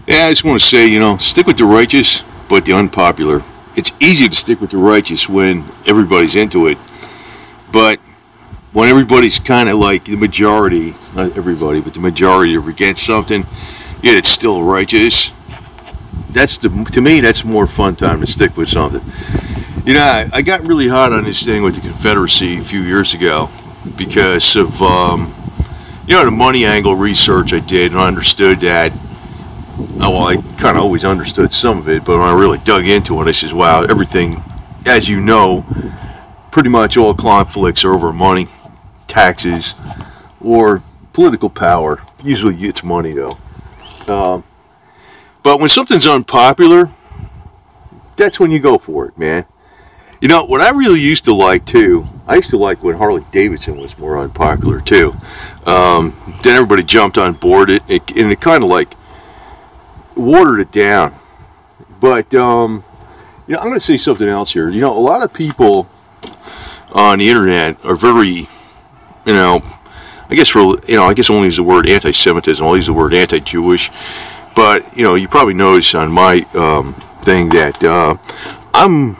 Yeah, I just want to say, stick with the righteous, but the unpopular. It's easy to stick with the righteous when everybody's into it, but when everybody's kind of like the majority, not everybody, but the majority are against something, yet it's still righteous. To me, that's more fun time to stick with something. I got really hot on this thing with the Confederacy a few years ago because of, the money angle research I did, and I understood that. Well, I kind of always understood some of it, but when I really dug into it, I said, wow, everything, as you know, pretty much all conflicts are over money, taxes, or political power. Usually it's money, though. But when something's unpopular, that's when you go for it, man. What I really used to like, too, I used to like when Harley Davidson was more unpopular, too. Then everybody jumped on board, and it kind of like watered it down. But, I'm going to say something else here. A lot of people on the internet are very, I guess I won't use the word anti-Semitism, I'll use the word anti-Jewish. But, you probably notice on my thing that I'm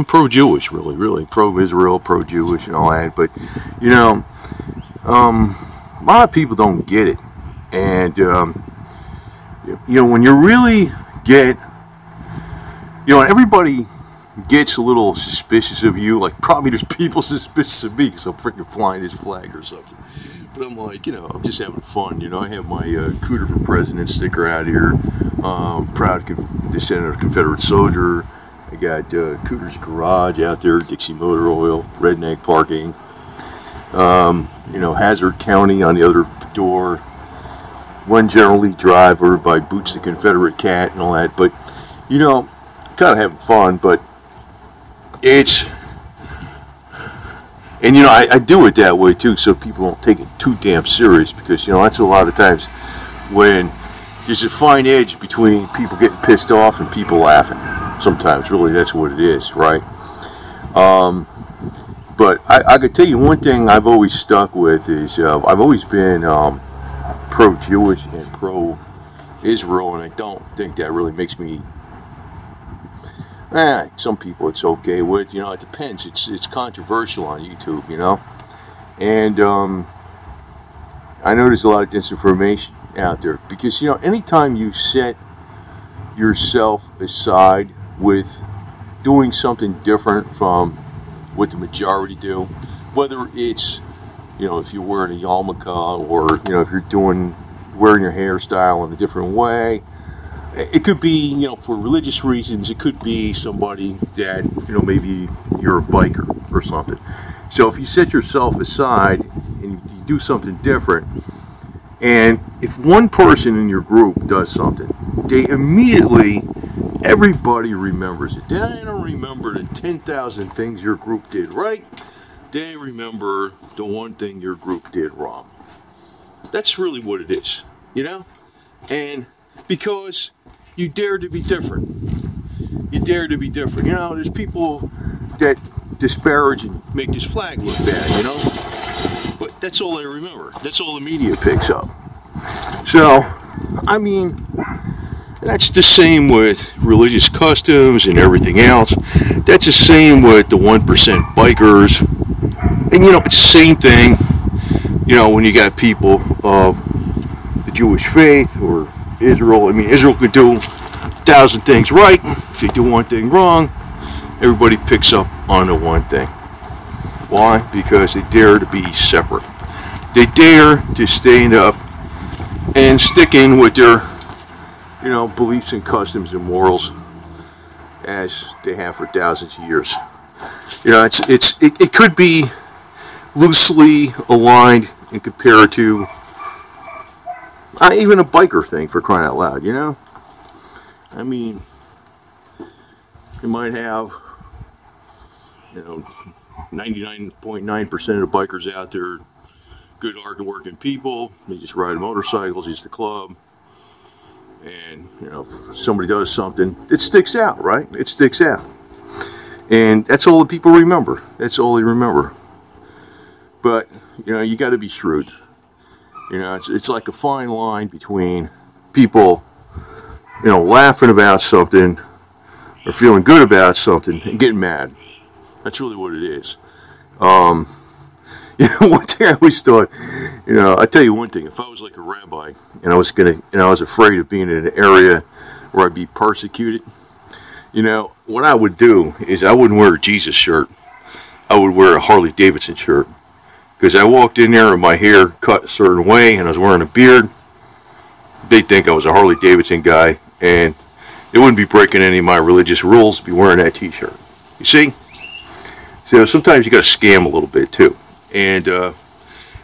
pro-Jewish, really pro-Israel, pro-Jewish, and all that. But a lot of people don't get it, and when you really get, everybody gets a little suspicious of you. Like probably there's people suspicious of me because I'm freaking flying this flag or something. But I'm like, I'm just having fun. I have my Cooter for President sticker out here. Proud descendant of Confederate soldier. I got Cooter's Garage out there, Dixie Motor Oil, Redneck Parking. Hazzard County on the other door. One General Drive over by Boots the Confederate Cat and all that. But, kind of having fun, but it's... And, I do it that way, too, so people don't take it too damn serious, because, that's a lot of times when there's a fine edge between people getting pissed off and people laughing. Sometimes, really, that's what it is, right? But I could tell you one thing I've always stuck with is I've always been pro-Jewish and pro-Israel, and I don't think that really makes me... some people it's okay with, it depends. It's controversial on YouTube, and I know there's a lot of disinformation out there because, anytime you set yourself aside with doing something different from what the majority do, whether it's, if you're wearing a yarmulke or, if you're wearing your hairstyle in a different way. It could be, for religious reasons. It could be somebody that, maybe you're a biker or something. So if you set yourself aside and you do something different, and if one person in your group does something, they immediately, everybody remembers it. They don't remember the 10,000 things your group did right. They remember the one thing your group did wrong. That's really what it is, And because you dare to be different. You dare to be different. There's people that disparage and make this flag look bad, But that's all they remember. That's all the media picks up. So, that's the same with religious customs and everything else. That's the same with the 1% bikers. And, it's the same thing, when you got people of the Jewish faith or Israel. Israel could do 1,000 things right. If they do one thing wrong, everybody picks up on the one thing. Why? Because they dare to be separate. They dare to stand up and stick in with their, beliefs and customs and morals as they have for thousands of years. It could be loosely aligned and compared to even a biker thing, for crying out loud, You might have, 99.9% of the bikers out there, good, hard-working people. They just ride motorcycles, use the club. And, if somebody does something, it sticks out, right? It sticks out. And that's all the people remember. That's all they remember. But, you got to be shrewd. You know, it's like a fine line between people, you know, laughing about something or feeling good about something and getting mad. That's really what it is. You know, one thing I always thought, you know, I tell you one thing, if I was like a rabbi and I was afraid of being in an area where I'd be persecuted, you know, what I would do is I wouldn't wear a Jesus shirt. I would wear a Harley Davidson shirt. Because I walked in there with my hair cut a certain way and I was wearing a beard, they'd think I was a Harley Davidson guy, and they wouldn't be breaking any of my religious rules to be wearing that t-shirt. You see? So sometimes you got to scam a little bit too. And, you know,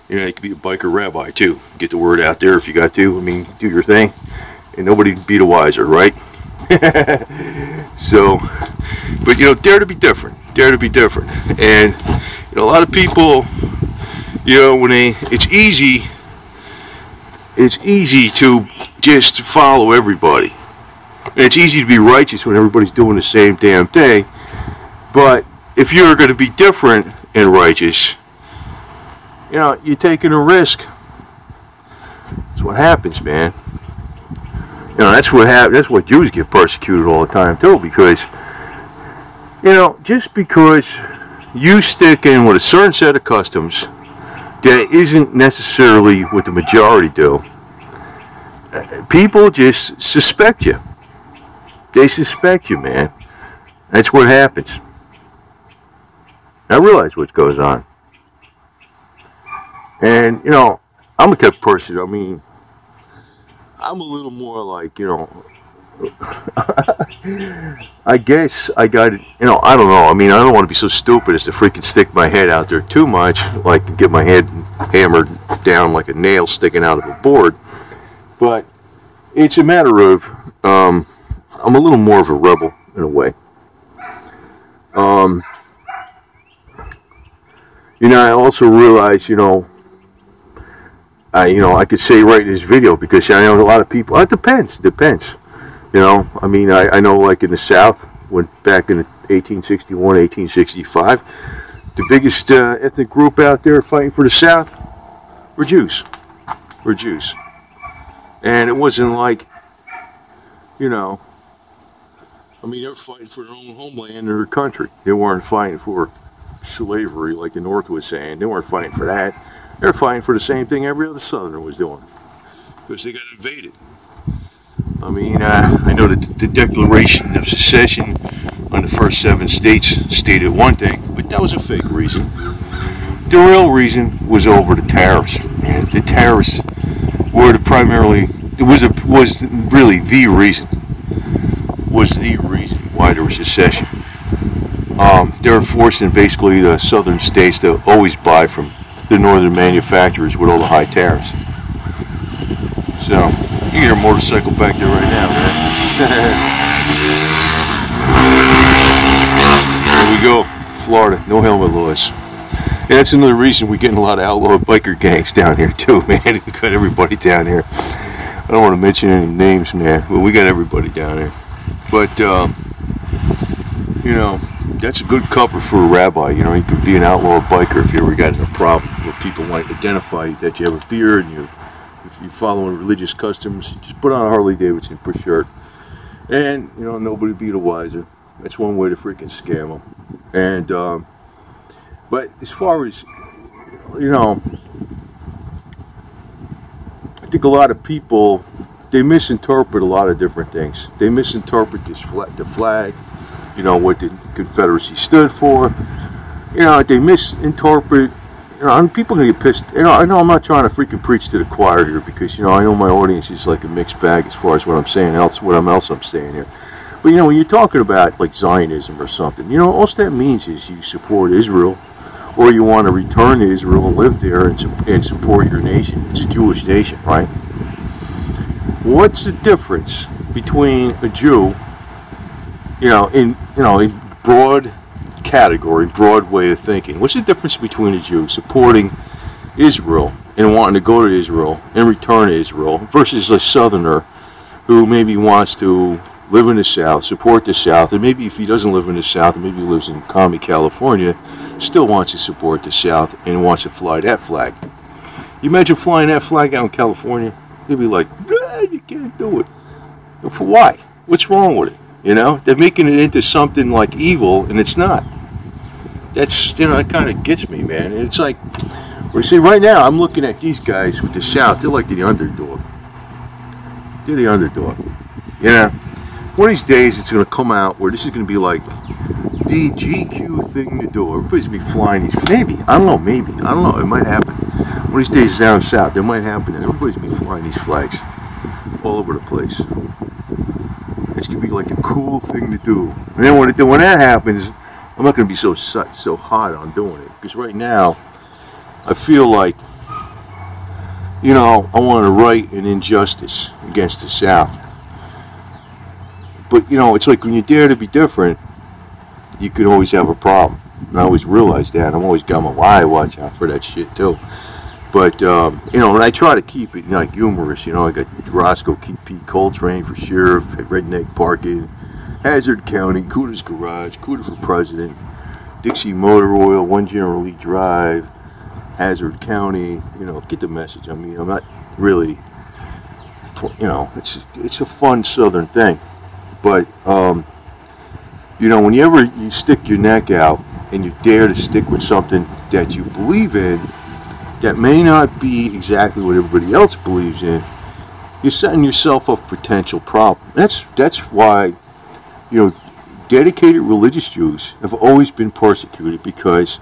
you could be a biker rabbi too. Get the word out there if you got to. I mean, do your thing. And nobody would be the wiser, right? So, but, you know, dare to be different. Dare to be different. And, you know, a lot of people, you know, it's easy to just follow everybody. And it's easy to be righteous when everybody's doing the same damn thing. But if you're going to be different and righteous, you know, you're taking a risk. That's what happens, man. You know, that's what happens. That's what Jews get persecuted all the time too, because, you know, just because you stick in with a certain set of customs that isn't necessarily what the majority do, people just suspect you. They suspect you, man. That's what happens. I realize what goes on. And, you know, I'm a type of person, I mean, I'm a little more like, you know, I guess I got it, you know, I don't know. I mean, I don't want to be so stupid as to freaking stick my head out there too much, like get my head hammered down like a nail sticking out of a board. But it's a matter of, I'm a little more of a rebel in a way. You know, I also realize, you know, I could say right in this video, because I know a lot of people, it depends. You know, I mean, I know, like in the South, when back in 1861, 1865, the biggest ethnic group out there fighting for the South were Jews. And it wasn't like, you know, I mean, they were fighting for their own homeland and their country. They weren't fighting for slavery like the North was saying. They weren't fighting for that. They were fighting for the same thing every other Southerner was doing, because they got invaded. I mean, I know that the Declaration of Secession on the first 7 states stated one thing, but that was a fake reason. The real reason was over the tariffs. And the tariffs were was really the reason. Was the reason why there was secession. They were forcing basically the southern states to always buy from the northern manufacturers with all the high tariffs. So, you hear a motorcycle back there right now, man. There we go, Florida, no helmet laws. And that's another reason we're getting a lot of outlaw biker gangs down here too, man. We got everybody down here. I don't want to mention any names, man, but we got everybody down here. But, you know, that's a good cover for a rabbi. You know, you could be an outlaw biker if you ever got in a problem where people might identify that you have a beard and if you're following religious customs. Just put on a Harley Davidson for shirt, and, you know, nobody be the wiser. That's one way to freaking scam them. And but as far as, you know, I think a lot of people, they misinterpret a lot of different things. They misinterpret the flag, you know, what the Confederacy stood for. You know, they misinterpret, you know, and people can get pissed. You know, I know I'm not trying to freaking preach to the choir here, because, you know, I know my audience is like a mixed bag as far as what I'm saying, what else I'm saying here. But, you know, when you're talking about like Zionism or something, you know, all that means is you support Israel, or you want to return to Israel and live there and support your nation. It's a Jewish nation, right? What's the difference between a Jew, in broad category, broad way of thinking? What's the difference between a Jew supporting Israel and wanting to go to Israel and return to Israel versus a Southerner who maybe wants to live in the South, support the South, and maybe if he doesn't live in the South, and maybe he lives in commie California, still wants to support the South and wants to fly that flag? You imagine flying that flag out in California? They'd be like, you can't do it. For why? What's wrong with it? You know, they're making it into something like evil, and it's not. That's, you know, that kind of gets me, man. And it's like, we see right now, I'm looking at these guys with the South. They're like the underdog. They're the underdog. You know, one of these days it's going to come out where this is going to be like the GQ thing to do. Everybody's going to be flying these. Maybe. I don't know. Maybe. I don't know. It might happen. One of these days down south, it might happen. And everybody's going to be flying these flags all over the place. It's going to be like the cool thing to do. And then when that happens, I'm not going to be so hot on doing it. Because right now, I feel like, you know, I want to right an injustice against the South. But, you know, it's like when you dare to be different, you can always have a problem. And I always realize that. I'm always got my eye watch out for that shit, too. But, you know, and I try to keep it, you know, like humorous. You know, I got Roscoe P. Coltrane for sheriff, Redneck Parking, Hazzard County, Cooter's Garage, Cooter for president, Dixie Motor Oil, 1 General Lee Drive, Hazzard County. You know, get the message. I mean, I'm not really, you know, it's a fun Southern thing. But, you know, whenever you stick your neck out and you dare to stick with something that you believe in, that may not be exactly what everybody else believes in, you're setting yourself up for potential problem. That's why, you know, dedicated religious Jews have always been persecuted, because,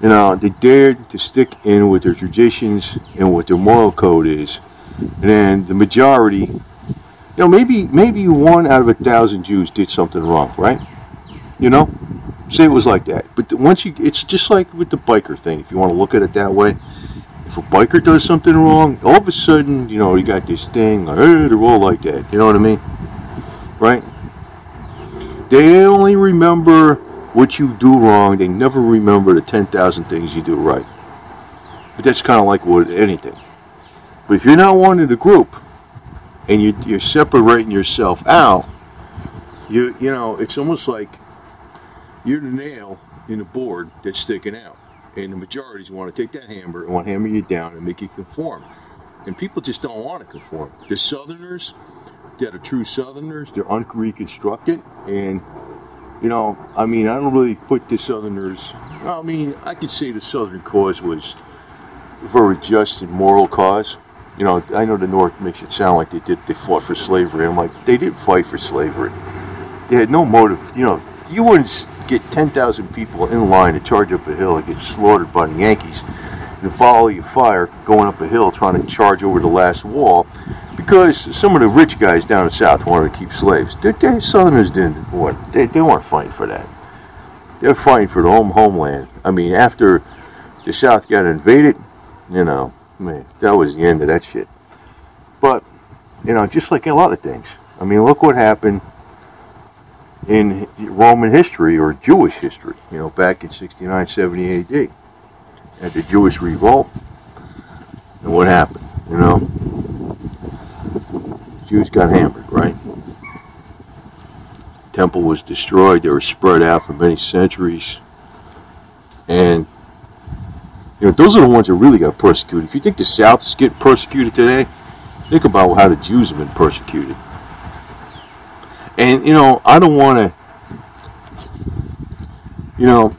you know, they dared to stick in with their traditions and what their moral code is. And then the majority, you know, maybe 1 out of 1,000 Jews did something wrong, right? You know? Say it was like that. But once it's just like with the biker thing, if you want to look at it that way. If a biker does something wrong, all of a sudden, you know, you got this thing, like, hey, they're all like that. You know what I mean? Right? They only remember what you do wrong. They never remember the 10,000 things you do right. But that's kind of like with anything. But if you're not one in the group, and you're separating yourself out, you know, it's almost like you're the nail in the board that's sticking out. And the majorities want to take that hammer and want to hammer you down and make you conform. And people just don't want to conform. The Southerners that are true Southerners, they're unreconstructed. And, you know, I mean, I don't really put the Southerners, I mean, I could say the Southern cause was a very just and moral cause. You know, I know the North makes it sound like they fought for slavery. I'm like, they didn't fight for slavery. They had no motive. You know, you wouldn't get 10,000 people in line to charge up a hill and get slaughtered by the Yankees and follow your fire going up a hill trying to charge over the last wall, because some of the rich guys down in the South wanted to keep slaves. The Southerners didn't want. They weren't fighting for that. They were fighting for the Home Homeland. I mean, after the South got invaded, you know, man, that was the end of that shit. But, you know, just like a lot of things. I mean, look what happened in Roman history, or Jewish history, you know, back in 69, 70 AD, at the Jewish revolt. And what happened, you know? Jews got hammered, right? Temple was destroyed. They were spread out for many centuries. And, you know, those are the ones that really got persecuted. If you think the South is getting persecuted today, think about how the Jews have been persecuted. And, you know, I don't want to, you know,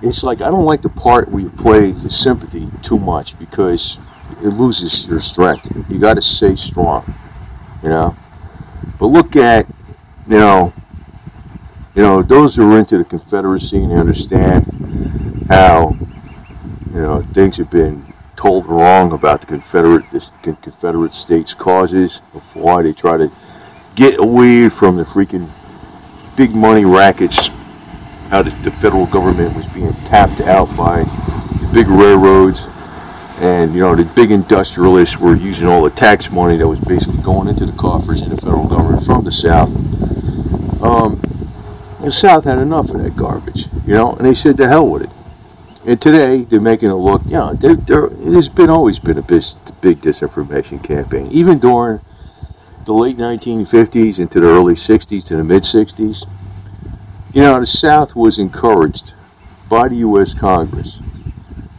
it's like I don't like the part where you play the sympathy too much, because it loses your strength. You got to stay strong, you know. But look at, you know, those who are into the Confederacy and understand how, you know, things have been told wrong about the Confederate States' causes, of why they try to get away from the freaking big money rackets, how the federal government was being tapped out by the big railroads, and, you know, the big industrialists were using all the tax money that was basically going into the coffers in the federal government from the South. The South had enough of that garbage, you know, and they said to hell with it. And today, they're making it look, you know, there's always been a big disinformation campaign. Even during the late 1950s into the early 60s to the mid 60s, you know, the South was encouraged by the U.S. Congress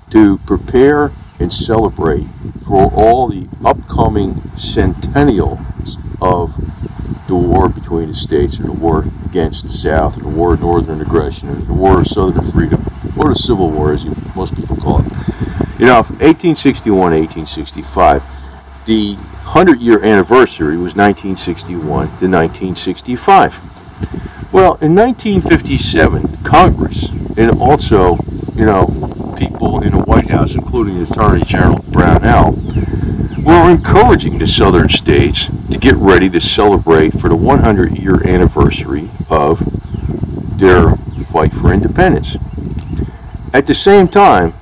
to prepare and celebrate for all the upcoming centennials of the war between the states, or the war against the South, or the war of northern aggression, or the war of southern freedom, or the Civil War, as most people call it. You know, from 1861 to 1865, the 100-year anniversary was 1961 to 1965. Well, in 1957, Congress, and also, you know, people in the White House, including Attorney General Brownell, were encouraging the southern states to get ready to celebrate for the 100-year anniversary of their fight for independence. At the same time,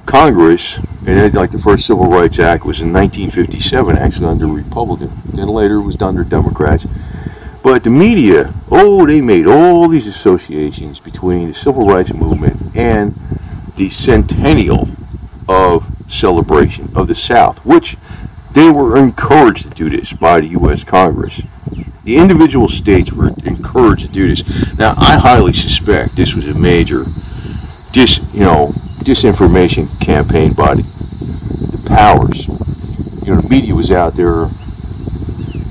Congress, and like the first Civil Rights Act was in 1957, actually under Republican, then later it was under Democrats. But the media, they made all these associations between the Civil Rights Movement and the centennial of celebration of the South, which they were encouraged to do this by the U.S. Congress. The individual states were encouraged to do this. Now, I highly suspect this was a major disinformation campaign by the powers. You know, the media was out there.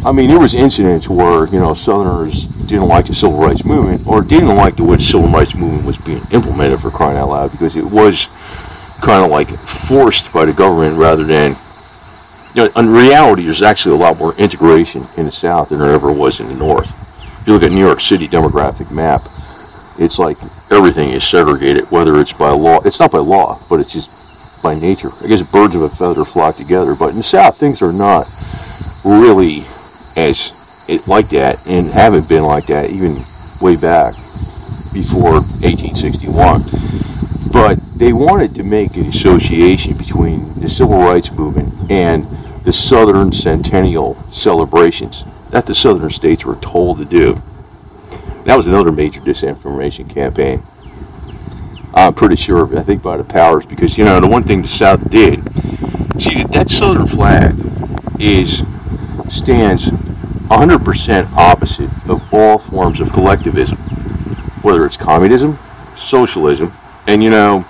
I mean, there was incidents where, you know, Southerners didn't like the Civil Rights Movement, or didn't like the way the Civil Rights Movement was being implemented, for crying out loud, because it was kind of like forced by the government rather than, you know, in reality, there's actually a lot more integration in the South than there ever was in the North. If you look at New York City demographic map, it's like everything is segregated, whether it's by law. It's not by law, but it's just by nature. I guess birds of a feather flock together. But in the South, things are not really like that, and haven't been like that even way back before 1861. But they wanted to make an association between the Civil Rights Movement and the Southern Centennial celebrations that the Southern states were told to do. That was another major disinformation campaign. I'm pretty sure, I think, by the powers, because, you know, the one thing the South did, see, that Southern flag stands 100% opposite of all forms of collectivism, whether it's communism, socialism, and, you know,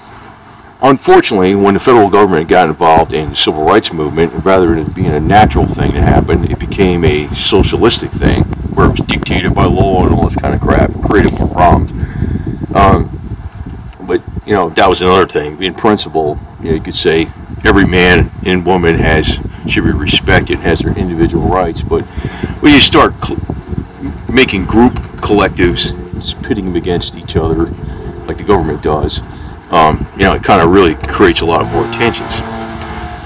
unfortunately, when the federal government got involved in the Civil Rights Movement, rather than being a natural thing to happen, it became a socialistic thing, where it was dictated by law and all this kind of crap, and created more problems. But, you know, that was another thing. In principle, you know, you could say every man and woman should be respected, has their individual rights. But when you start making group collectives, pitting them against each other, like the government does, you know, it kind of really creates a lot of more tensions.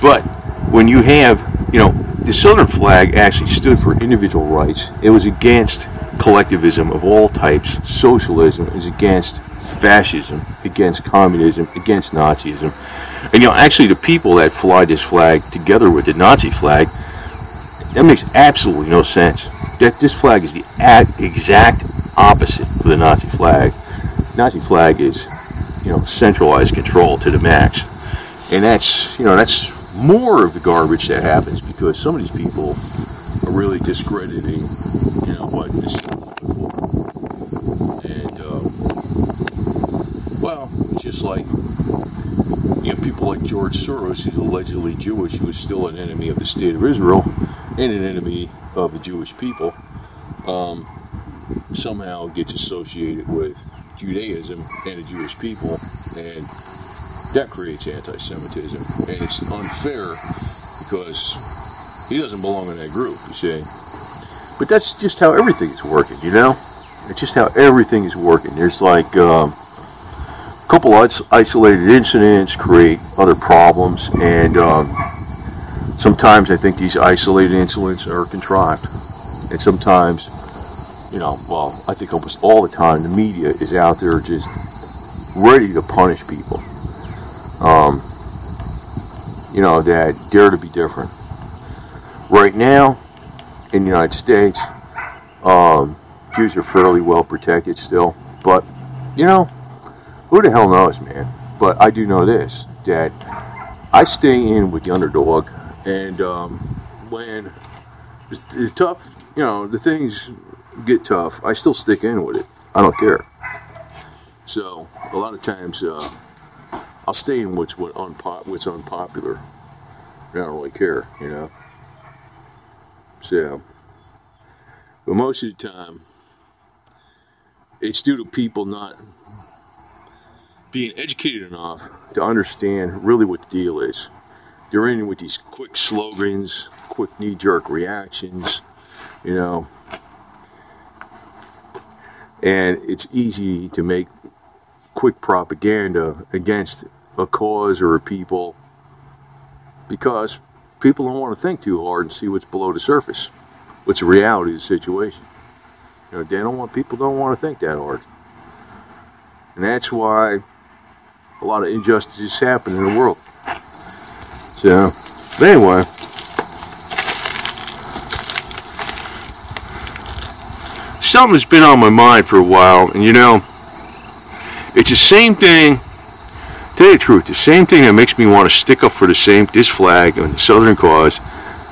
But when you have, you know, the Southern flag actually stood for individual rights. It was against collectivism of all types. Socialism is against fascism, against communism, against Nazism. And, you know, actually the people that fly this flag together with the Nazi flag, that makes absolutely no sense. That this flag is the exact opposite of the Nazi flag. Nazi flag is, you know, centralized control to the max. And that's, you know, that's more of the garbage that happens, because some of these people are really discrediting, you know, what this is for. And, well, it's just like, you know, people like George Soros, who's allegedly Jewish, who is still an enemy of the state of Israel and an enemy of the Jewish people, somehow gets associated with Judaism and the Jewish people, and that creates anti-Semitism, and it's unfair because he doesn't belong in that group, you see. But that's just how everything is working, you know? It's just how everything is working. There's like a couple isolated incidents create other problems, and sometimes I think these isolated incidents are contrived, and sometimes, you know, well, I think almost all the time the media is out there just ready to punish people, you know, that dare to be different. Right now, in the United States, Jews are fairly well protected still, but, you know, who the hell knows, man? But I do know this, that I stay in with the underdog, and when the tough, you know, the things get tough, I still stick in with it. I don't care. So, a lot of times I'll stay in what's unpopular. I don't really care, you know. So, but most of the time, it's due to people not being educated enough to understand really what the deal is. They're in with these quick slogans, quick knee-jerk reactions, you know. And it's easy to make quick propaganda against a cause or a people because people don't want to think too hard and see what's below the surface, what's the reality of the situation. You know, people don't want to think that hard. And that's why a lot of injustices happen in the world. So, but anyway, something's been on my mind for a while, and you know, it's the same thing, to tell you the truth, the same thing that makes me want to stick up for this flag and the Southern cause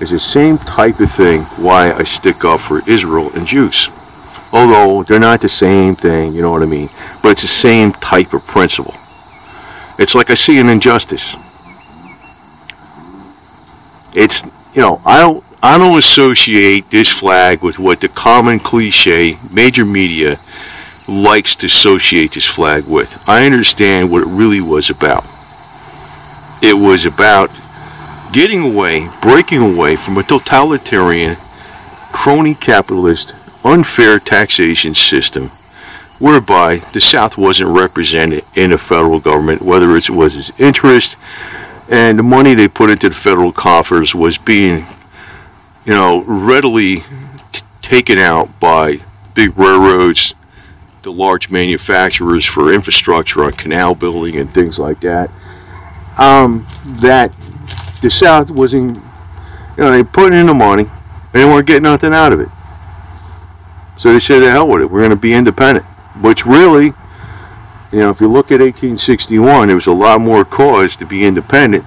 is the same type of thing why I stick up for Israel and Jews. Although they're not the same thing, you know what I mean, but it's the same type of principle. It's like I see an injustice. It's, you know, I don't associate this flag with what the common cliche major media likes to associate this flag with. I understand what it really was about. It was about getting away, breaking away from a totalitarian, crony capitalist, unfair taxation system whereby the South wasn't represented in the federal government, whether it was its interest, and the money they put into the federal coffers was being, you know, readily taken out by big railroads, the large manufacturers for infrastructure on canal building and things like that. That the South wasn't, you know, they put in the money, they weren't getting nothing out of it. So they said, the hell with it, we're going to be independent. Which really, you know, if you look at 1861, there was a lot more cause to be independent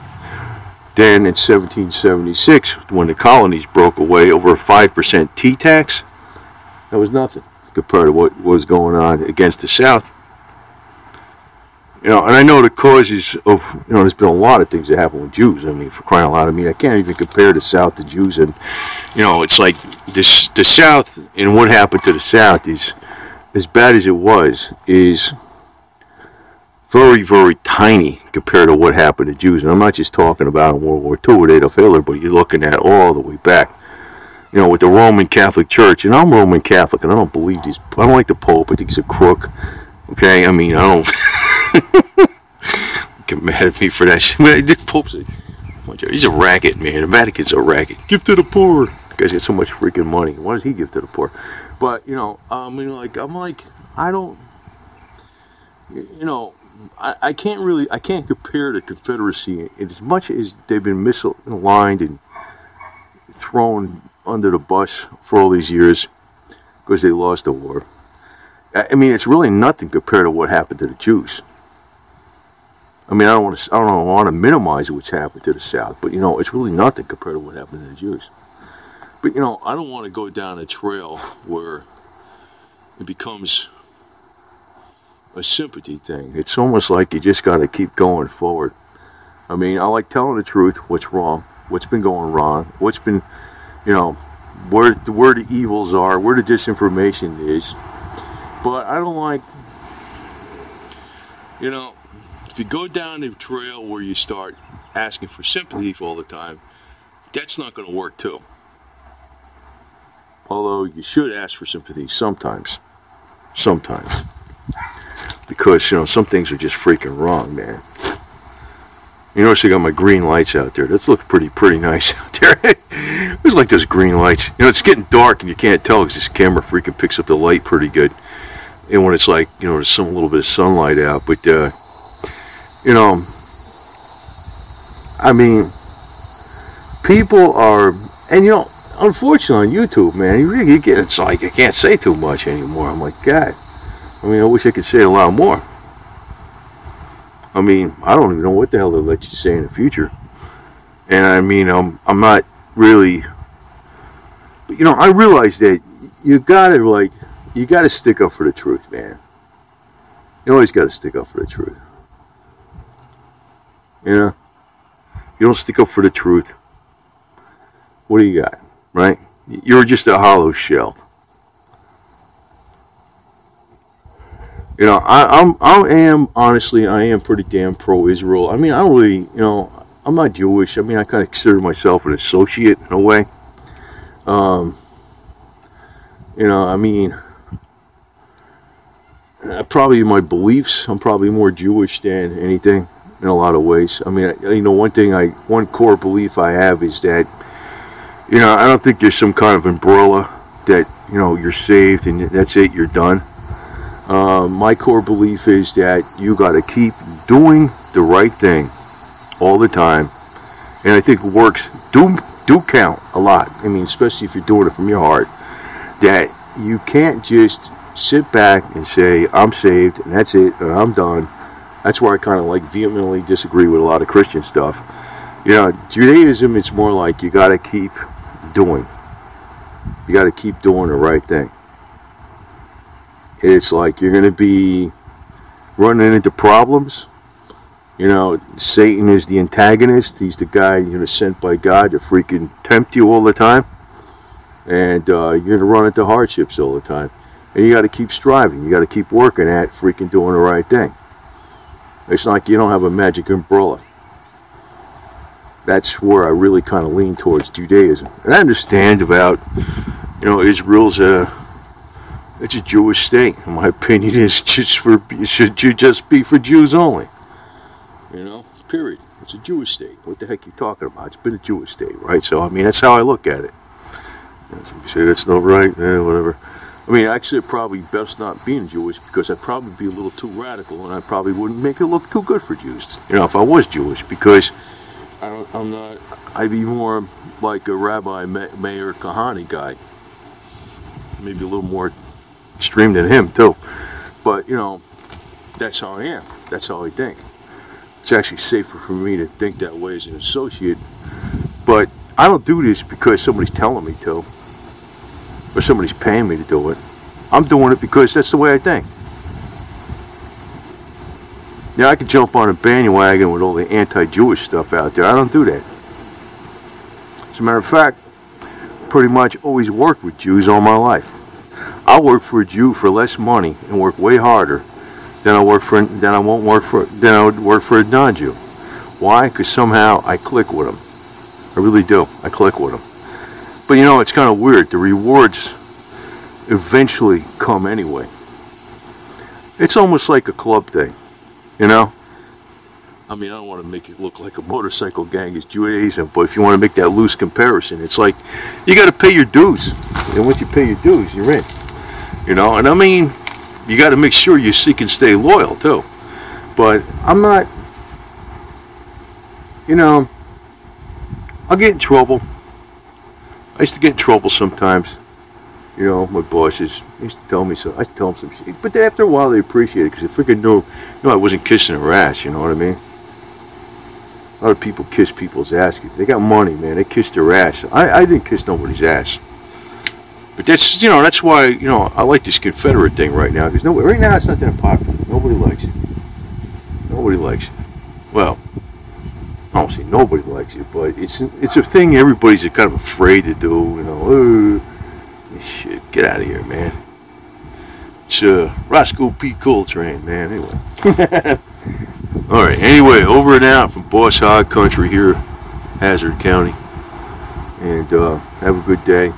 than in 1776 when the colonies broke away over a 5% tea tax. That was nothing compared to what was going on against the South. You know, and I know the causes of, you know, there's been a lot of things that happen with Jews. I mean, for crying out loud, I mean, I can't even compare the South to Jews. And, you know, it's like this, the South and what happened to the South is, as bad as it was, is very, very tiny compared to what happened to Jews. And I'm not just talking about in World War II with Adolf Hitler, but you're looking at all the way back. You know, with the Roman Catholic Church, and I'm Roman Catholic, and I don't believe these, I don't like the Pope, I think he's a crook. Okay, I mean, I don't get mad at me for that shit. The Pope's he's a racket, man. The Vatican's a racket. Give to the poor. The guy's got so much freaking money. Why does he give to the poor? But, you know, I mean, like, I don't, you know, I can't compare the Confederacy, as much as they've been misaligned and thrown under the bus for all these years because they lost the war. I mean, it's really nothing compared to what happened to the Jews. I mean, I don't want to minimize what's happened to the South, but, you know, it's really nothing compared to what happened to the Jews. But, you know, I don't want to go down a trail where it becomes a sympathy thing. It's almost like you just got to keep going forward. I mean, I like telling the truth, what's wrong, what's been going wrong, what's been, you know, where the evils are, where the disinformation is. But I don't like, you know, if you go down the trail where you start asking for sympathy all the time, that's not going to work too. Although you should ask for sympathy sometimes. Sometimes. Because, you know, some things are just freaking wrong, man. You notice I got my green lights out there. That's looking pretty nice out there. It's like those green lights. You know, it's getting dark and you can't tell because this camera freaking picks up the light pretty good. And when it's like, you know, there's a little bit of sunlight out. But, you know, I mean, people are, and, you know, unfortunately on YouTube, man, you get, it's like I can't say too much anymore. I'm like, God, I mean, I wish I could say a lot more. I mean, I don't even know what the hell they'll let you say in the future. And I mean, I'm not really, but, you know, I realize that you gotta stick up for the truth, man. You always got to stick up for the truth. You know? You don't stick up for the truth. What do you got? Right? You're just a hollow shell. You know, I am pretty damn pro-Israel. I mean, I don't really, you know, I'm not Jewish. I mean, I kind of consider myself an associate in a way. You know, I mean, probably my beliefs, I'm probably more Jewish than anything in a lot of ways. I mean, you know, one core belief I have is that, you know, I don't think there's some kind of umbrella that, you know, you're saved and that's it, you're done. My core belief is that you got to keep doing the right thing all the time, and I think works do count a lot. I mean, especially if you're doing it from your heart. That you can't just sit back and say, I'm saved and that's it, and I'm done. That's where I kind of like vehemently disagree with a lot of Christian stuff. You know, Judaism, it's more like you got to keep doing. You got to keep doing the right thing. It's like you're going to be running into problems. You know, Satan is the antagonist. He's the guy, you know, sent by God to freaking tempt you all the time. And you're going to run into hardships all the time. And you got to keep striving. You got to keep working at freaking doing the right thing. It's like you don't have a magic umbrella. That's where I really kind of lean towards Judaism. And I understand about, you know, Israel's it's a Jewish state. In my opinion, it should just be for Jews only. You know, period. It's a Jewish state. What the heck are you talking about? It's been a Jewish state, right? So, I mean, that's how I look at it. You say that's not right, whatever. I mean, actually, it probably best not being Jewish because I'd probably be a little too radical, and I probably wouldn't make it look too good for Jews. You know, if I was Jewish, because I'm not. I'd be more like a Rabbi Meir Kahane guy, maybe a little more extreme than him too. But you know, that's how I am. That's how I think. It's actually safer for me to think that way as an associate. But I don't do this because somebody's telling me to, or somebody's paying me to do it. I'm doing it because that's the way I think. Yeah, I could jump on a bandwagon with all the anti-Jewish stuff out there. I don't do that. As a matter of fact, pretty much always worked with Jews all my life. I'll work for a Jew for less money and work way harder than I would work for a non-Jew. Why? Because somehow I click with them. I really do. I click with them. But you know, it's kind of weird. The rewards eventually come anyway. It's almost like a club thing, you know? I mean, I don't want to make it look like a motorcycle gang is Judaism, but if you want to make that loose comparison, it's like you got to pay your dues. And once you pay your dues, you're in. You know, and I mean, you got to make sure you seek and stay loyal, too. But I'm not, you know, I'll get in trouble. I used to get in trouble sometimes. You know, my bosses used to tell me so. I used to tell them some shit. But after a while, they appreciate it because they freaking knew I wasn't kissing her ass, you know what I mean? A lot of people kiss people's ass. They got money, man. They kissed their ass. I didn't kiss nobody's ass. But that's, you know, that's why, you know, I like this Confederate thing right now. Because right now it's not that popular. Nobody likes it. Nobody likes it. Well, I don't say nobody likes it, but it's a thing everybody's kind of afraid to do, you know. Shit, get out of here, man. It's Roscoe P. Coltrane, man. Anyway. Alright, anyway, over and out from Boss Hog Country here, Hazzard County. And have a good day.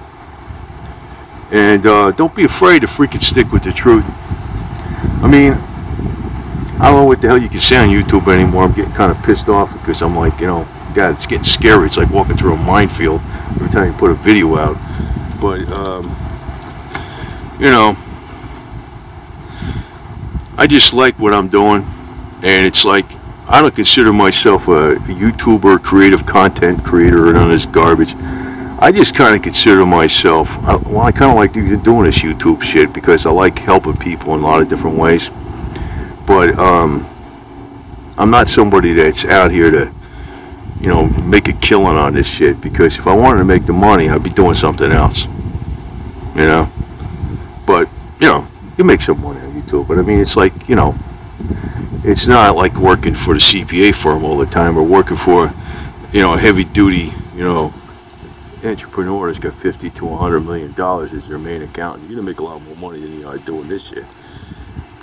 And don't be afraid to freaking stick with the truth. I mean, I don't know what the hell you can say on YouTube anymore. I'm getting kind of pissed off because I'm like, you know, God, it's getting scary. It's like walking through a minefield every time you put a video out. But, you know, I just like what I'm doing. And it's like, I don't consider myself a YouTuber, creative content creator, or none of this garbage. I just kind of consider myself, I kind of like doing this YouTube shit because I like helping people in a lot of different ways. But I'm not somebody that's out here to, you know, make a killing on this shit, because if I wanted to make the money, I'd be doing something else, you know. But, you know, you make some money on YouTube, but I mean, it's like, you know, It's not like working for the CPA firm all the time, or working for, you know, a heavy duty, you know, entrepreneur that's got $50 to $100 million as their main accountant. You're gonna make a lot more money than you are doing this shit.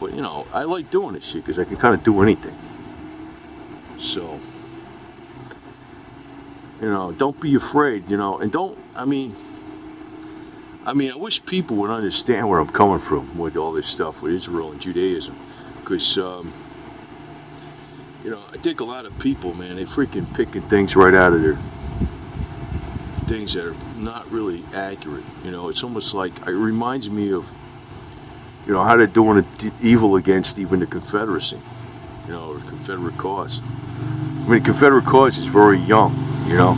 But you know, I like doing this shit because I can kind of do anything. So, you know, don't be afraid. You know, and don't. I mean, I wish people would understand where I'm coming from with all this stuff with Israel and Judaism, because you know, I think a lot of people, man, they freaking picking things right out of their things that are not really accurate. You know, it's almost like, it reminds me of, you know, how they're doing evil against even the Confederacy, you know, or the Confederate cause. I mean, the Confederate cause is very young, you know.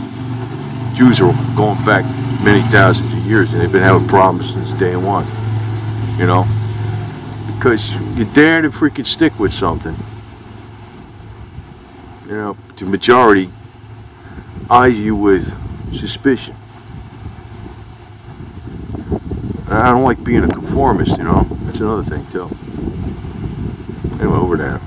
Jews are going back many thousands of years, and they've been having problems since day one, you know. Because you dare to freaking stick with something, you know, the majority eyes you with suspicion. I don't like being a conformist, you know. That's another thing too. Anyway, over there.